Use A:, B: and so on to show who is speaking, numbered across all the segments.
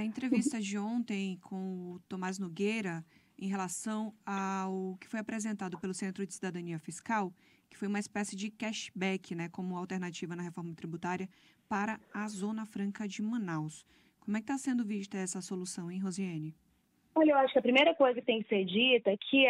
A: A entrevista de ontem com o Tomás Nogueira em relação ao que foi apresentado pelo Centro de Cidadania Fiscal, que foi uma espécie de cashback, né, como alternativa na reforma tributária para a Zona Franca de Manaus. Como é que está sendo vista essa solução, hein, Rosiane?
B: Olha, eu acho que a primeira coisa que tem que ser dita, que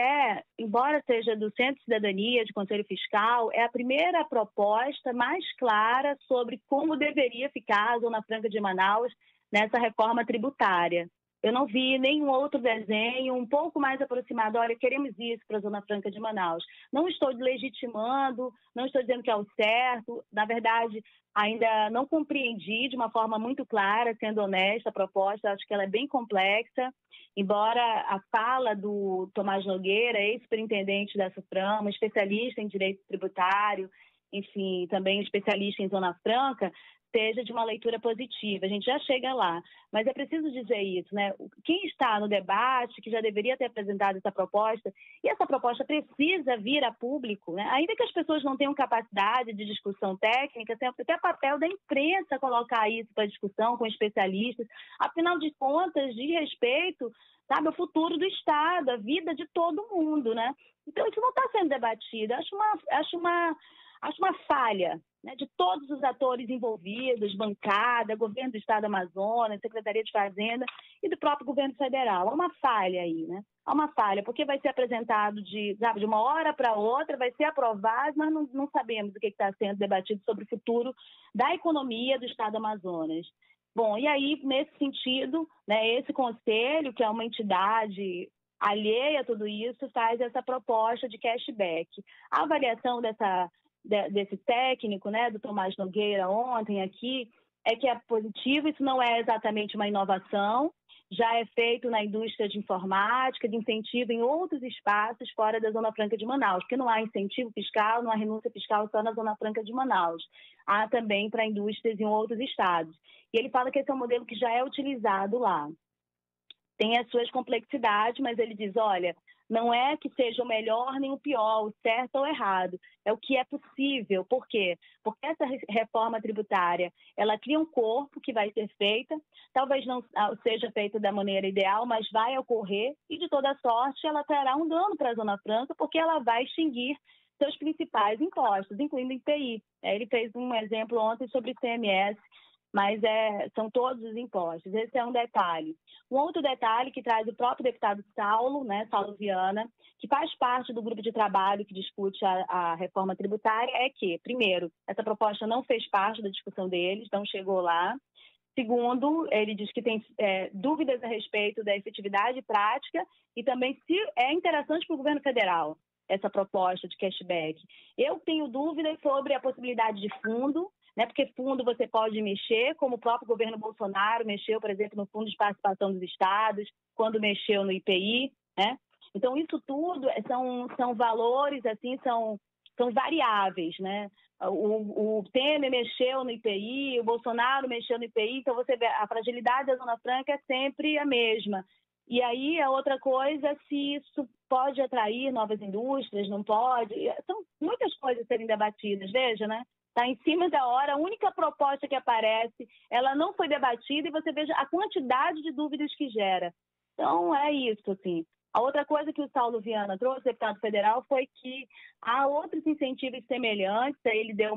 B: embora seja do Centro de Cidadania, de Conselho Fiscal, é a primeira proposta mais clara sobre como deveria ficar a Zona Franca de Manaus nessa reforma tributária. Eu não vi nenhum outro desenho um pouco mais aproximado. Olha, queremos isso para a Zona Franca de Manaus. Não estou legitimando, não estou dizendo que é o certo. Na verdade, ainda não compreendi de uma forma muito clara, sendo honesta, a proposta. Acho que ela é bem complexa. Embora a fala do Tomás Nogueira, ex-superintendente da SUFRAM, especialista em direito tributário, enfim, também especialista em Zona Franca, seja de uma leitura positiva. A gente já chega lá. Mas é preciso dizer isso, né? Quem está no debate, que já deveria ter apresentado essa proposta, e essa proposta precisa vir a público, né? Ainda que as pessoas não tenham capacidade de discussão técnica, tem até papel da imprensa colocar isso para discussão com especialistas. Afinal de contas, de respeito, sabe, ao futuro do Estado, a vida de todo mundo, né? Então, isso não está sendo debatido. Acho uma falha, né, de todos os atores envolvidos, bancada, governo do Estado do Amazonas, Secretaria de Fazenda e do próprio governo federal. Há uma falha aí, né? Há uma falha, porque vai ser apresentado de uma hora para outra, vai ser aprovado, mas não sabemos o que está sendo debatido sobre o futuro da economia do Estado do Amazonas. Bom, e aí, nesse sentido, né, esse conselho, que é uma entidade alheia a tudo isso, faz essa proposta de cashback. A avaliação desse técnico, né, do Tomás Nogueira ontem aqui, é que é positivo. Isso não é exatamente uma inovação, já é feito na indústria de informática, de incentivo em outros espaços fora da Zona Franca de Manaus, porque não há incentivo fiscal, não há renúncia fiscal só na Zona Franca de Manaus. Há também para indústrias em outros estados. E ele fala que esse é um modelo que já é utilizado lá. Tem as suas complexidades, mas ele diz, olha, não é que seja o melhor nem o pior, o certo ou o errado. É o que é possível. Por quê? Porque essa reforma tributária, ela cria um corpo que vai ser feita, talvez não seja feita da maneira ideal, mas vai ocorrer, e de toda sorte ela trará um dano para a Zona Franca, porque ela vai extinguir seus principais impostos, incluindo o IPI. Ele fez um exemplo ontem sobre ICMS, mas são todos os impostos. Esse é um detalhe. Um outro detalhe que traz o próprio deputado Saulo, né, Saulo Viana, que faz parte do grupo de trabalho que discute a reforma tributária, é que, primeiro, essa proposta não fez parte da discussão deles, não chegou lá. Segundo, ele diz que tem dúvidas a respeito da efetividade prática e também se é interessante para o governo federal essa proposta de cashback. Eu tenho dúvidas sobre a possibilidade de fundo, né, porque fundo você pode mexer, como o próprio governo Bolsonaro mexeu, por exemplo, no Fundo de Participação dos Estados, quando mexeu no IPI, né? Então, isso tudo são valores, assim, são variáveis, né? O Temer mexeu no IPI, o Bolsonaro mexeu no IPI, então você vê, a fragilidade da Zona Franca é sempre a mesma. E aí, a outra coisa é se isso pode atrair novas indústrias, não pode. São muitas coisas a serem debatidas, veja, né? Está em cima da hora, a única proposta que aparece, ela não foi debatida e você veja a quantidade de dúvidas que gera. Então, é isso, assim. A outra coisa que o Saulo Viana trouxe, deputado federal, foi que há outros incentivos semelhantes. Ele deu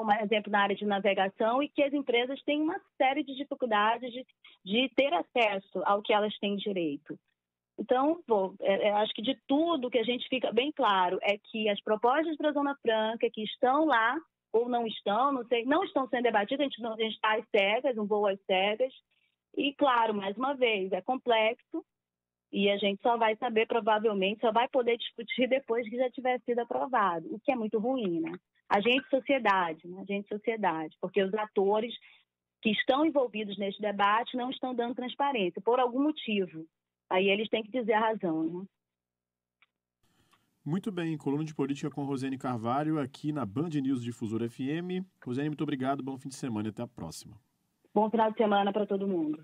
B: um exemplo na área de navegação e que as empresas têm uma série de dificuldades de ter acesso ao que elas têm direito. Então, acho que de tudo que a gente fica bem claro é que as propostas para a Zona Franca que estão lá, ou não estão, não sei, não estão sendo debatidas, a gente está às cegas, um voo às cegas. E, claro, mais uma vez, é complexo e a gente só vai saber, provavelmente, só vai poder discutir depois que já tiver sido aprovado, o que é muito ruim, né? Sociedade, porque os atores que estão envolvidos neste debate não estão dando transparência, por algum motivo. Aí eles têm que dizer a razão, né?
C: Muito bem, coluna de política com Rosiane Carvalho, aqui na Band News Difusora FM. Rosiane, muito obrigado, bom fim de semana e até a próxima.
B: Bom final de semana para todo mundo.